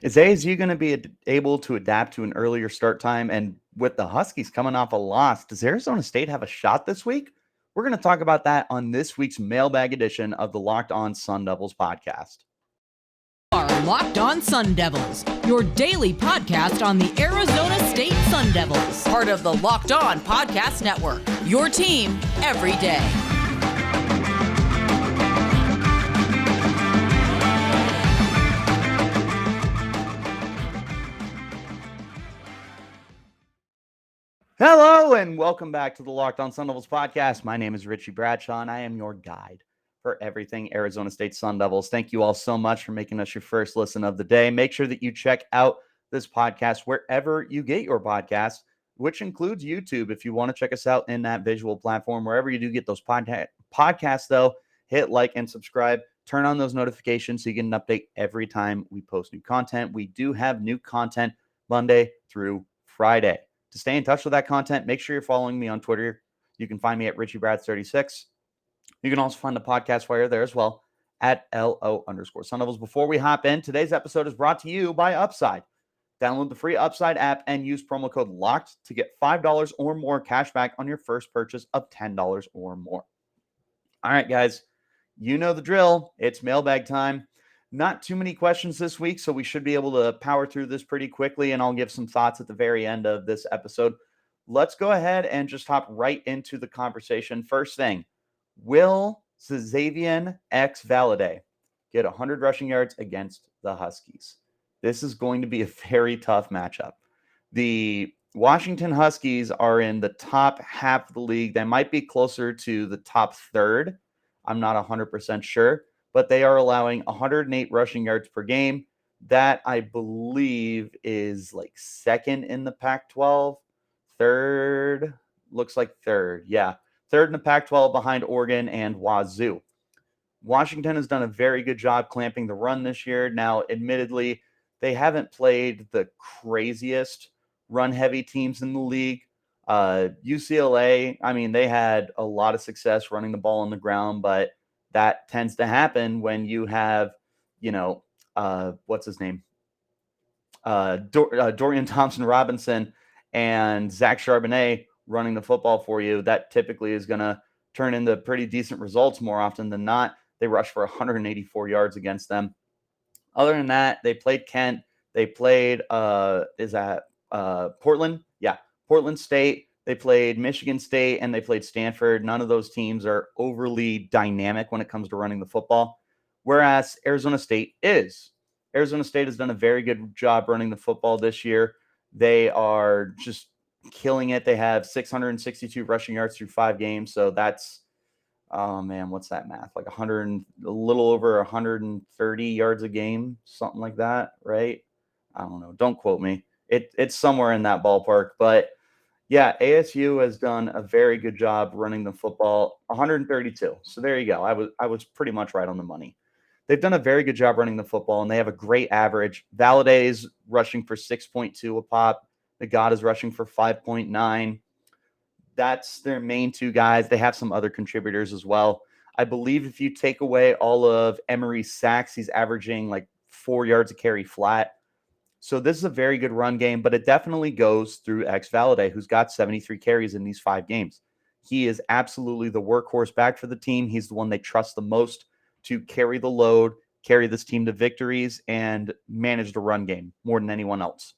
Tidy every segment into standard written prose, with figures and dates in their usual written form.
Is ASU going to be able to adapt to an earlier start time? And with the Huskies coming off a loss, does Arizona State have a shot this week? We're going to talk about that on this week's Mailbag edition of the Locked On Sun Devils podcast. Are Locked On Sun Devils, your daily podcast on the Arizona State Sun Devils, part of the Locked On Podcast Network, your team every day. Hello and welcome back to the Locked On Sun Devils podcast. My name is Richie Bradshaw and I am your guide for everything Arizona State Sun Devils. Thank you all so much for making us your first listen of the day. Make sure that you check out this podcast wherever you get your podcast, which includes YouTube. If you want to check us out in that visual platform, wherever you do get those podcasts, though, hit like and subscribe. Turn on those notifications so you get an update every time we post new content. We do have new content Monday through Friday. To stay in touch with that content, make sure you're following me on Twitter. You can find me at RichieBrads36. You can also find the podcast wire there as well at LO_Sun Devils. Before we hop in, today's episode is brought to you by Upside. Download the free Upside app and use promo code LOCKED to get $5 or more cash back on your first purchase of $10 or more. All right, guys, you know the drill. It's mailbag time. Not too many questions this week, so we should be able to power through this pretty quickly, and I'll give some thoughts at the very end of this episode. Let's go ahead and just hop right into the conversation. First thing, will Xazavian Valladay get 100 rushing yards against the Huskies? This is going to be a very tough matchup. The Washington Huskies are in the top half of the league. They might be closer to the top third. I'm not 100% sure. But they are allowing 108 rushing yards per game. That, I believe, is like second in the Pac-12. Third, looks like third. Yeah, third in the Pac-12 behind Oregon and Wazoo. Washington has done a very good job clamping the run this year. Now, admittedly, they haven't played the craziest run-heavy teams in the league. UCLA, I mean, they had a lot of success running the ball on the ground, but that tends to happen when you have, what's his name? Dorian Thompson-Robinson and Zach Charbonnet running the football for you. That typically is going to turn into pretty decent results more often than not. They rushed for 184 yards against them. Other than that, they played Kent. They played, Portland? Yeah, Portland State. They played Michigan State and they played Stanford. None of those teams are overly dynamic when it comes to running the football, whereas Arizona State is. Arizona State has done a very good job running the football this year. They are just killing it. They have 662 rushing yards through 5 games. So that's, oh man, what's that math? Like a little over 130 yards a game, something like that, right? I don't know. Don't quote me. It's somewhere in that ballpark, but yeah, ASU has done a very good job running the football, 132. So there you go. I was pretty much right on the money. They've done a very good job running the football, and they have a great average. Valladay is rushing for 6.2 a pop. The God is rushing for 5.9. That's their main two guys. They have some other contributors as well. I believe if you take away all of Emery's sacks, he's averaging like 4 yards a carry flat. So this is a very good run game, but it definitely goes through Valladay, who's got 73 carries in these 5 games. He is absolutely the workhorse back for the team. He's the one they trust the most to carry the load, carry this team to victories, and manage the run game more than anyone else.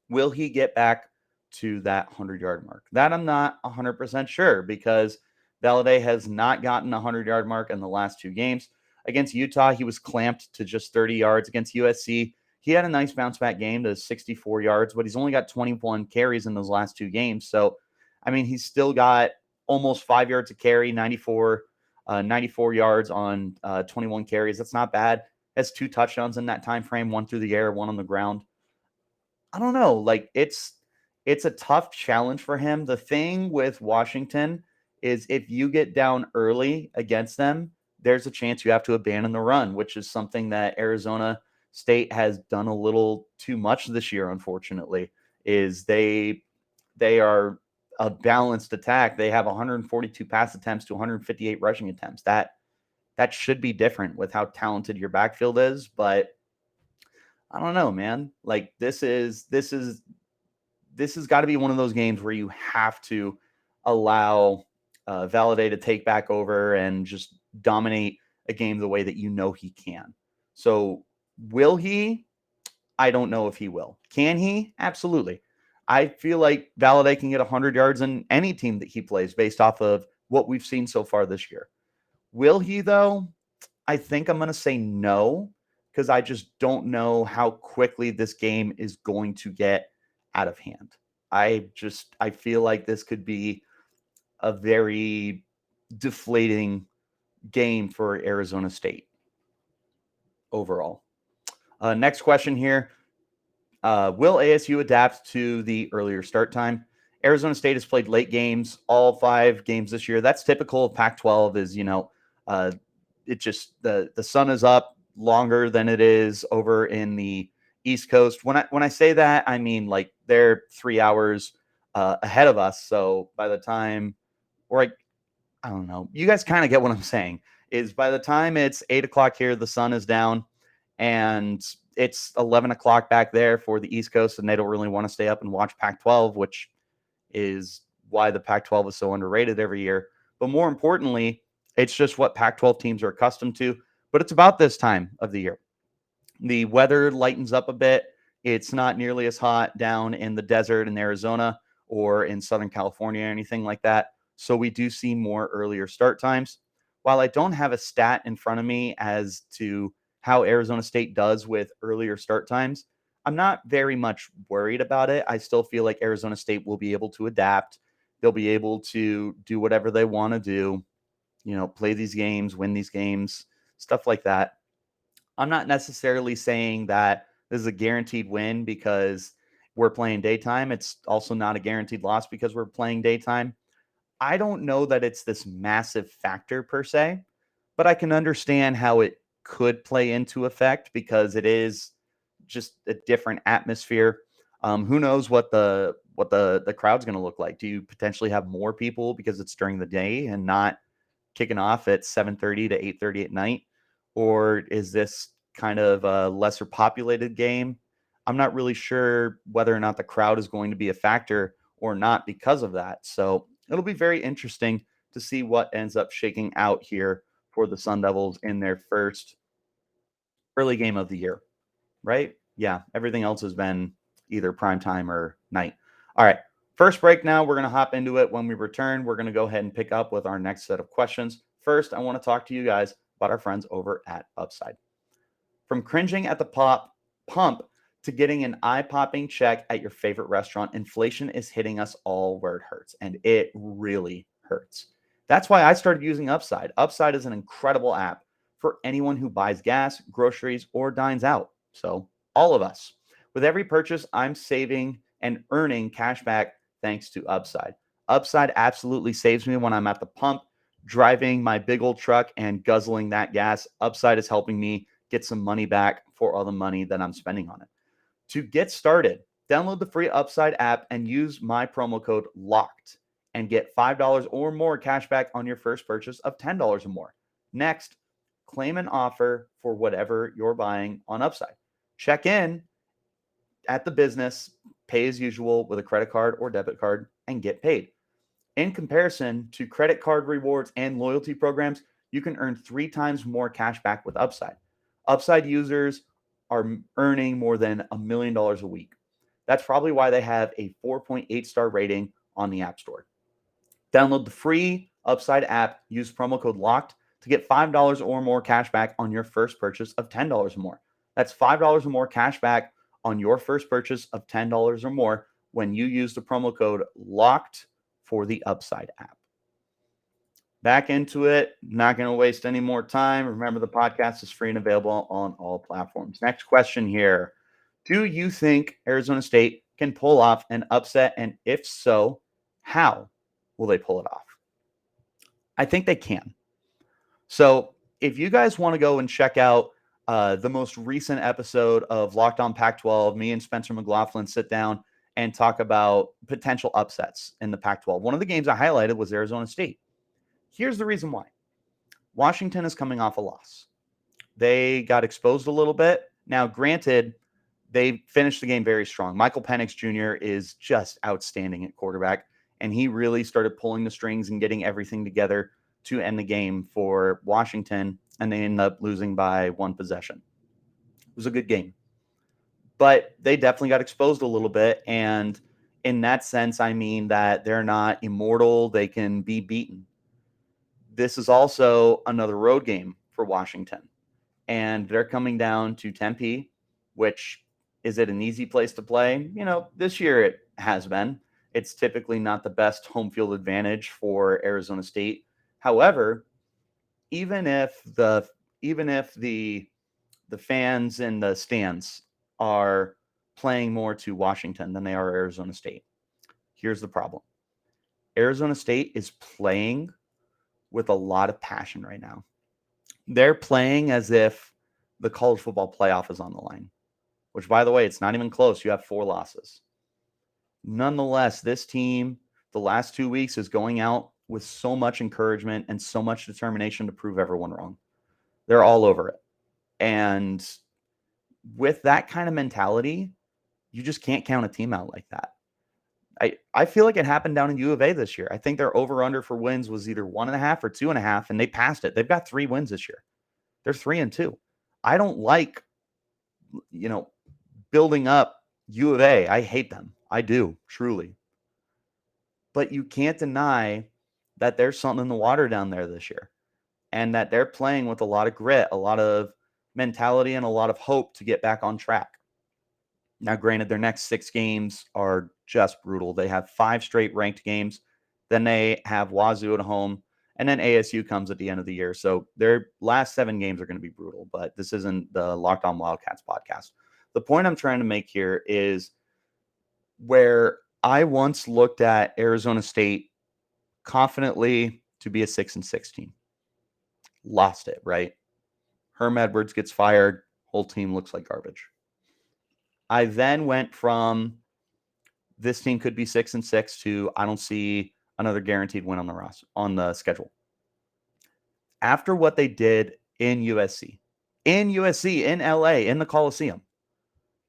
Will he get back to that 100-yard mark? That I'm not 100% sure, because Valladay has not gotten a 100-yard mark in the last 2 games. Against Utah, he was clamped to just 30 yards. Against USC, he had a nice bounce back game to 64 yards, but he's only got 21 carries in those last 2 games. So, I mean, he's still got almost 5 yards a carry, 94 yards on 21 carries. That's not bad. Has 2 touchdowns in that time frame, 1 through the air, 1 on the ground. I don't know. Like, it's a tough challenge for him. The thing with Washington is if you get down early against them, there's a chance you have to abandon the run, which is something that Arizona State has done a little too much this year, unfortunately. Is they are a balanced attack. They have 142 pass attempts to 158 rushing attempts. That should be different with how talented your backfield is, but I don't know, man. Like this has got to be one of those games where you have to allow Valladay to take back over and just dominate a game the way that you know he can. So will he? I don't know if he will. Can he? Absolutely. I feel like Valladay can get 100 yards in any team that he plays based off of what we've seen so far this year. Will he, though? I think I'm going to say no, because I just don't know how quickly this game is going to get out of hand. I feel like this could be a very deflating game for Arizona State overall. Next question here. Will ASU adapt to the earlier start time? Arizona State has played late games, all 5 games this year. That's typical of Pac-12 is, it just the sun is up longer than it is over in the East Coast. When I say that, I mean like they're 3 hours ahead of us. So by the time, or I don't know, you guys kind of get what I'm saying. Is by the time it's 8 o'clock here, the sun is down, and it's 11 o'clock back there for the East Coast, and they don't really want to stay up and watch Pac-12, which is why the Pac-12 is so underrated every year. But more importantly, it's just what Pac-12 teams are accustomed to. But it's about this time of the year. The weather lightens up a bit. It's not nearly as hot down in the desert in Arizona or in Southern California or anything like that. So we do see more earlier start times. While I don't have a stat in front of me as to how Arizona State does with earlier start times, I'm not very much worried about it. I still feel like Arizona State will be able to adapt. They'll be able to do whatever they want to do, play these games, win these games, stuff like that. I'm not necessarily saying that this is a guaranteed win because we're playing daytime. It's also not a guaranteed loss because we're playing daytime. I don't know that it's this massive factor per se, but I can understand how it could play into effect because it is just a different atmosphere. Who knows what the crowd's going to look like? Do you potentially have more people because it's during the day and not kicking off at 7:30 to 8:30 at night? Or is this kind of a lesser populated game? I'm not really sure whether or not the crowd is going to be a factor or not because of that. So it'll be very interesting to see what ends up shaking out here for the Sun Devils in their first early game of the year, right? Yeah, everything else has been either prime time or night. All right, first break now. We're going to hop into it. When we return, we're going to go ahead and pick up with our next set of questions. First, I want to talk to you guys about our friends over at Upside. From cringing at the pump to getting an eye-popping check at your favorite restaurant, inflation is hitting us all where it hurts, and it really hurts. That's why I started using Upside. Upside is an incredible app for anyone who buys gas, groceries, or dines out. So all of us. With every purchase, I'm saving and earning cash back thanks to Upside. Upside absolutely saves me when I'm at the pump, driving my big old truck and guzzling that gas. Upside is helping me get some money back for all the money that I'm spending on it. To get started, download the free Upside app and use my promo code LOCKED and get $5 or more cash back on your first purchase of $10 or more. Next, claim an offer for whatever you're buying on Upside. Check in at the business, pay as usual with a credit card or debit card, and get paid. In comparison to credit card rewards and loyalty programs, you can earn 3 times more cash back with Upside. Upside users are earning more than $1 million a week. That's probably why they have a 4.8 star rating on the App Store. Download the free Upside app, use promo code LOCKED to get $5 or more cash back on your first purchase of $10 or more. That's $5 or more cash back on your first purchase of $10 or more when you use the promo code LOCKED for the Upside app. Back into it. Not going to waste any more time. Remember, the podcast is free and available on all platforms. Next question here. Do you think Arizona State can pull off an upset? And if so, how will they pull it off? I think they can. So if you guys want to go and check out the most recent episode of Locked On Pac-12, me and Spencer McLaughlin sit down and talk about potential upsets in the Pac-12. One of the games I highlighted was Arizona State. Here's the reason why. Washington is coming off a loss. They got exposed a little bit. Now, granted, they finished the game very strong. Michael Penix Jr. is just outstanding at quarterback, and he really started pulling the strings and getting everything together to end the game for Washington, and they ended up losing by 1 possession. It was a good game. But they definitely got exposed a little bit, and in that sense, I mean that they're not immortal. They can be beaten. This is also another road game for Washington, and they're coming down to Tempe, which is it an easy place to play? This year it has been. It's typically not the best home field advantage for Arizona State. However, even if the fans in the stands are playing more to Washington than they are Arizona State, here's the problem. Arizona State is playing with a lot of passion right now. They're playing as if the college football playoff is on the line, which, by the way, it's not even close. You have 4 losses. Nonetheless, this team, the last 2 weeks, is going out with so much encouragement and so much determination to prove everyone wrong. They're all over it. And with that kind of mentality, you just can't count a team out like that. I feel like it happened down in U of A this year. I think their over-under for wins was either 1.5 or 2.5, and they passed it. They've got 3 wins this year. They're 3-2. I don't like, building up U of A. I hate them. I do, truly. But you can't deny that there's something in the water down there this year, and that they're playing with a lot of grit, a lot of mentality, and a lot of hope to get back on track. Now, granted, their next 6 games are just brutal. They have 5 straight ranked games. Then they have Wazoo at home, and then ASU comes at the end of the year. So their last 7 games are going to be brutal, but this isn't the Locked On Wildcats podcast. The point I'm trying to make here is where I once looked at Arizona State confidently to be a 6-6 team. Lost it, right? Herm Edwards gets fired. Whole team looks like garbage. I then went from this team could be 6-6 to I don't see another guaranteed win on the schedule. After what they did in USC, in LA, in the Coliseum,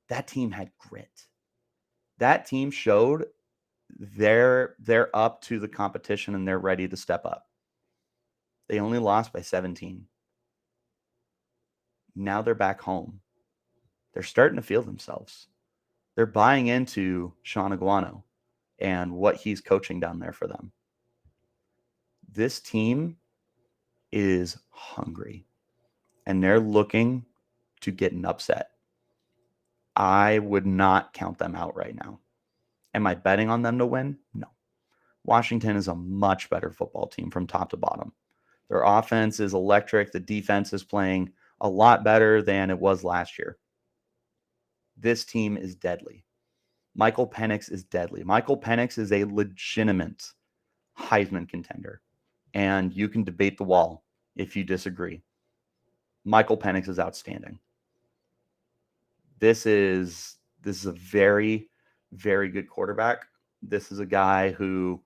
that team had grit. That team showed they're up to the competition and they're ready to step up. They only lost by 17. Now they're back home. They're starting to feel themselves. They're buying into Sean Aguano and what he's coaching down there for them. This team is hungry, and they're looking to get an upset. I would not count them out right now. Am I betting on them to win? No. Washington is a much better football team from top to bottom. Their offense is electric. The defense is playing a lot better than it was last year. This team is deadly. Michael Penix is deadly. Michael Penix is a legitimate Heisman contender. And you can debate the wall if you disagree. Michael Penix is outstanding. This is a very, very good quarterback. This is a guy who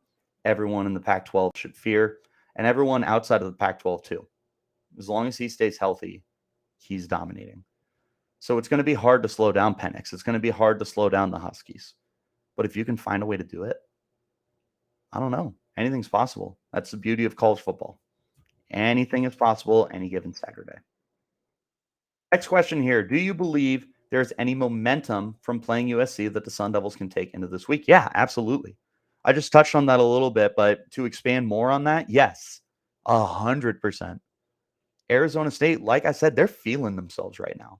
everyone in the Pac-12 should fear, and everyone outside of the Pac-12 too. As long as he stays healthy, he's dominating. So it's going to be hard to slow down Penix. It's going to be hard to slow down the Huskies. But if you can find a way to do it, I don't know. Anything's possible. That's the beauty of college football. Anything is possible any given Saturday. Next question here. Do you believe there's any momentum from playing USC that the Sun Devils can take into this week? Yeah, absolutely. I just touched on that a little bit, but to expand more on that, yes, 100%. Arizona State, like I said, they're feeling themselves right now.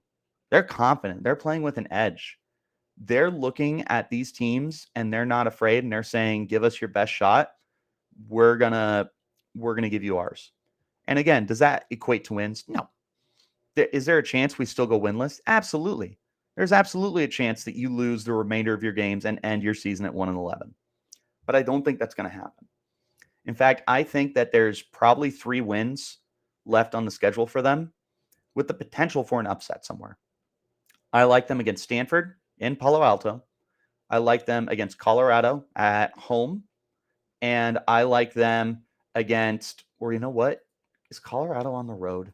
They're confident. They're playing with an edge. They're looking at these teams and they're not afraid, and they're saying, give us your best shot. We're gonna give you ours. And again, does that equate to wins? No. Is there a chance we still go winless? Absolutely. There's absolutely a chance that you lose the remainder of your games and end your season at 1-11. But I don't think that's going to happen. In fact, I think that there's probably 3 wins left on the schedule for them with the potential for an upset somewhere. I like them against Stanford in Palo Alto. I like them against Colorado at home. And I like them against, or you know what? Is Colorado on the road?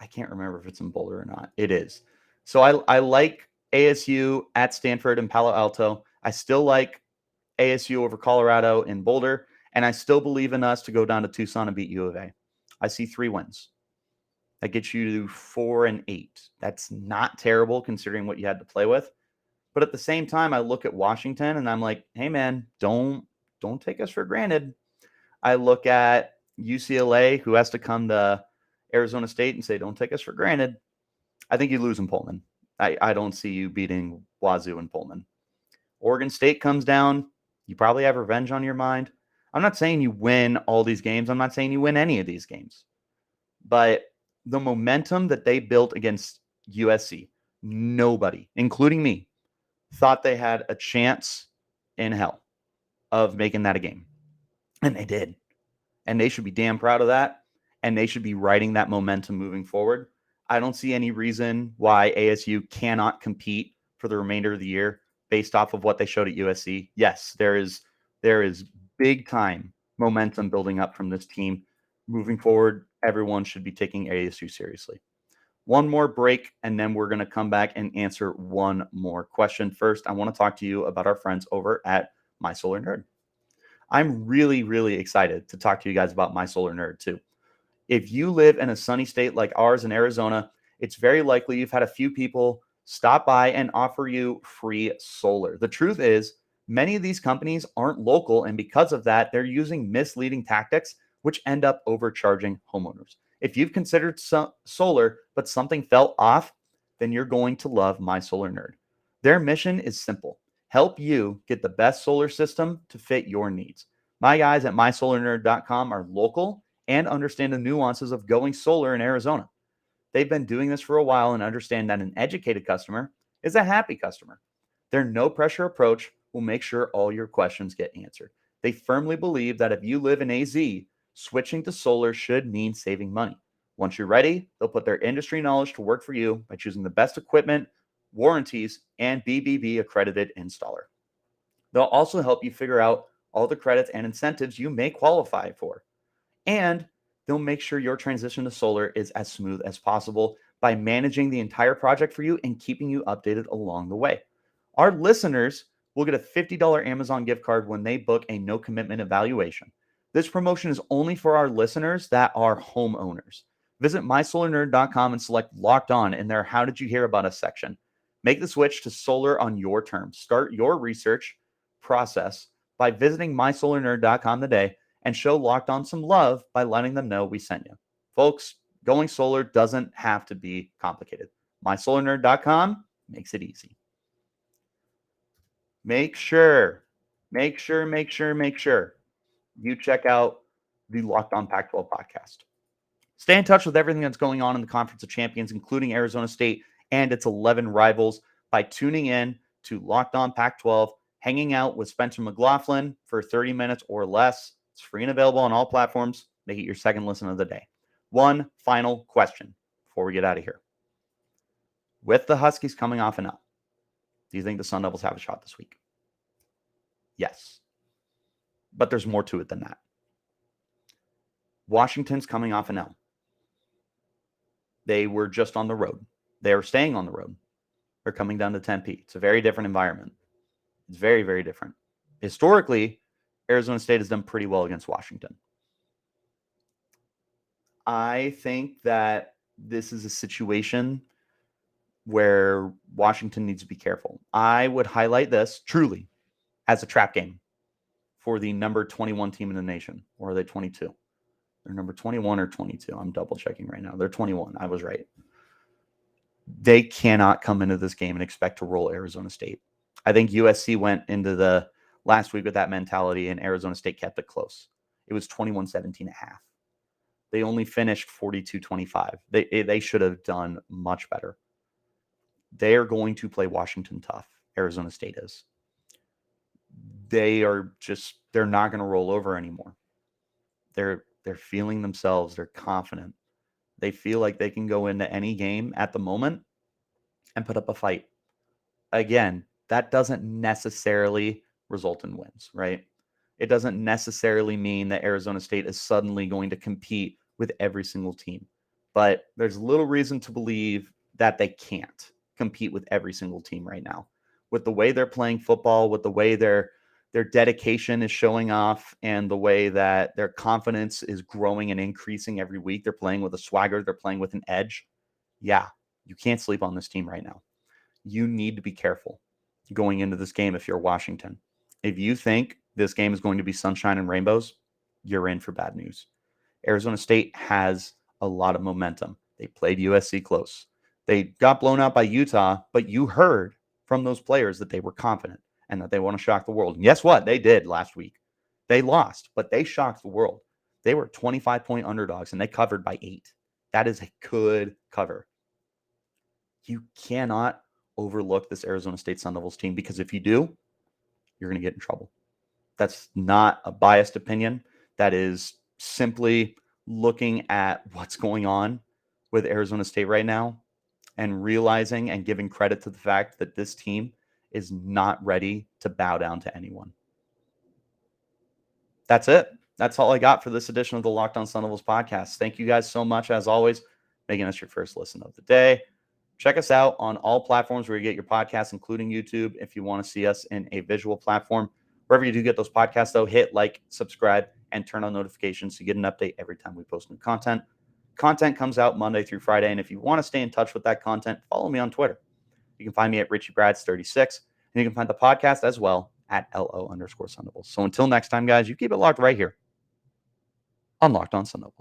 I can't remember if it's in Boulder or not. It is. So I like ASU at Stanford and Palo Alto. I still like ASU over Colorado in Boulder, and I still believe in us to go down to Tucson and beat U of A. I see 3 wins. That gets you to 4-8. That's not terrible considering what you had to play with. But at the same time, I look at Washington and I'm like, hey man, don't take us for granted. I look at UCLA, who has to come to Arizona State and say, don't take us for granted. I think you lose in Pullman. I don't see you beating Wazoo in Pullman. Oregon State comes down. You probably have revenge on your mind. I'm not saying you win all these games. I'm not saying you win any of these games. But the momentum that they built against USC, nobody, including me, thought they had a chance in hell of making that a game. And they did. And they should be damn proud of that. And they should be riding that momentum moving forward. I don't see any reason why ASU cannot compete for the remainder of the year based off of what they showed at USC. Yes, there is big time momentum building up from this team. Moving forward, everyone should be taking ASU seriously. One more break, and then we're going to come back and answer one more question. First, I want to talk to you about our friends over at My Solar Nerd. I'm really, really excited to talk to you guys about My Solar Nerd too. If you live in a sunny state like ours in Arizona, it's very likely you've had a few people stop by and offer you free solar. The truth is, many of these companies aren't local, and because of that, they're using misleading tactics, which end up overcharging homeowners. If you've considered solar, but something felt off, then you're going to love My Solar Nerd. Their mission is simple: help you get the best solar system to fit your needs. My guys at mysolarnerd.com are local and understand the nuances of going solar in Arizona. They've been doing this for a while and understand that an educated customer is a happy customer. Their no pressure approach will make sure all your questions get answered. They firmly believe that if you live in AZ, switching to solar should mean saving money. Once you're ready, they'll put their industry knowledge to work for you by choosing the best equipment, warranties, and BBB accredited installer. They'll also help you figure out all the credits and incentives you may qualify for. And they'll make sure your transition to solar is as smooth as possible by managing the entire project for you and keeping you updated along the way. Our listeners will get a $50 Amazon gift card when they book a no commitment evaluation. This promotion is only for our listeners that are homeowners. Visit mysolarnerd.com and select Locked On in their How Did You Hear About Us section. Make the switch to solar on your terms. Start your research process by visiting mysolarnerd.com today and show Locked On some love by letting them know we sent you. Folks, going solar doesn't have to be complicated. MySolarNerd.com makes it easy. Make sure you check out the Locked On Pac-12 podcast. Stay in touch with everything that's going on in the Conference of Champions, including Arizona State and its 11 rivals, by tuning in to Locked On Pac-12, hanging out with Spencer McLaughlin for 30 minutes or less. It's free and available on all platforms. Make it your second listen of the day. One final question before we get out of here. With the Huskies coming off an L, do you think the Sun Devils have a shot this week? Yes. But there's more to it than that. Washington's coming off an L. They were just on the road. They are staying on the road. They're coming down to Tempe. It's a very different environment. It's very, very different. Historically, Arizona State has done pretty well against Washington. I think that this is a situation where Washington needs to be careful. I would highlight this truly as a trap game for the number 21 team in the nation. Or are they 22? They're number 21 or 22. I'm double checking right now. They're 21. I was right. They cannot come into this game and expect to roll Arizona State. I think USC went into the last week with that mentality, and Arizona State kept it close. It was 21-17.5. They only finished 42-25. They should have done much better. They are going to play Washington tough. Arizona State is. They're not going to roll over anymore. They're feeling themselves. They're confident. They feel like they can go into any game at the moment and put up a fight. Again, that doesn't necessarily result in wins, right? It doesn't necessarily mean that Arizona State is suddenly going to compete with every single team. But there's little reason to believe that they can't compete with every single team right now. With the way they're playing football, with the way their dedication is showing off, and the way that their confidence is growing and increasing every week. They're playing with a swagger. They're playing with an edge. Yeah, you can't sleep on this team right now. You need to be careful going into this game if you're Washington. If you think this game is going to be sunshine and rainbows, you're in for bad news. Arizona State has a lot of momentum. They played USC close. They got blown out by Utah, but you heard from those players that they were confident and that they want to shock the world. And guess what? They did last week. They lost, but they shocked the world. They were 25-point underdogs, and they covered by 8. That is a good cover. You cannot overlook this Arizona State Sun Devils team, because if you do, you're going to get in trouble. That's not a biased opinion. That is simply looking at what's going on with Arizona State right now and realizing and giving credit to the fact that this team is not ready to bow down to anyone. That's it. That's all I got for this edition of the Locked On Sun Devils podcast. Thank you guys so much, as always, making us your first listen of the day. Check us out on all platforms where you get your podcasts, including YouTube. If you want to see us in a visual platform, wherever you do get those podcasts, though, hit like, subscribe, and turn on notifications so you get an update every time we post new content. Content comes out Monday through Friday, and if you want to stay in touch with that content, follow me on Twitter. You can find me at Richie Bradshaw36, and you can find the podcast as well at LO_Sun Devils. So until next time, guys, you keep it locked right here on Locked On Sun Devils.